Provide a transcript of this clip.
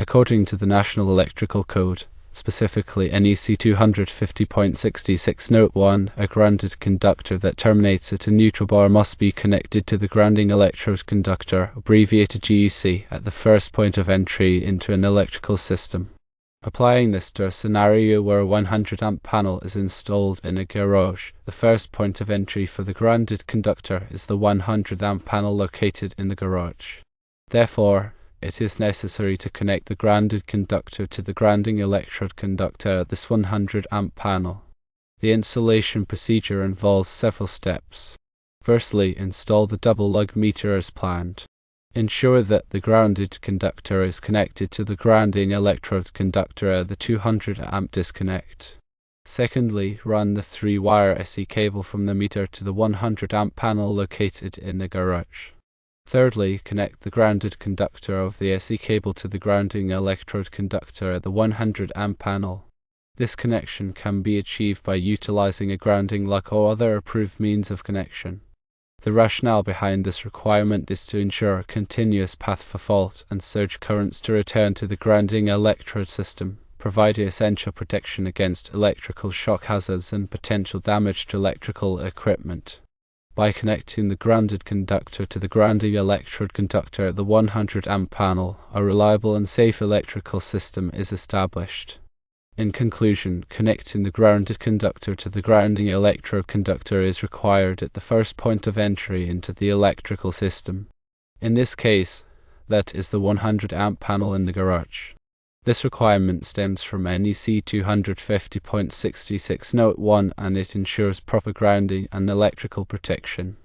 According to the National Electrical Code, specifically NEC 250.66 Note 1, a grounded conductor that terminates at a neutral bar must be connected to the grounding electrode conductor, abbreviated GEC, at the first point of entry into an electrical system. Applying this to a scenario where a 100 amp panel is installed in a garage, the first point of entry for the grounded conductor is the 100 amp panel located in the garage. Therefore, it is necessary to connect the grounded conductor to the grounding electrode conductor at this 100 amp panel. The installation procedure involves several steps. Firstly, install the double lug meter as planned. Ensure that the grounded conductor is connected to the grounding electrode conductor at the 200 amp disconnect. Secondly, run the 3-wire SE cable from the meter to the 100 amp panel located in the garage. Thirdly, connect the grounded conductor of the SE cable to the grounding electrode conductor at the 100 amp panel. This connection can be achieved by utilizing a grounding lug or other approved means of connection. The rationale behind this requirement is to ensure a continuous path for fault and surge currents to return to the grounding electrode system, providing essential protection against electrical shock hazards and potential damage to electrical equipment. By connecting the grounded conductor to the grounding electrode conductor at the 100 amp panel, a reliable and safe electrical system is established. In conclusion, connecting the grounded conductor to the grounding electrode conductor is required at the first point of entry into the electrical system. In this case, that is the 100 amp panel in the garage. This requirement stems from NEC 250.66 Note 1 and it ensures proper grounding and electrical protection.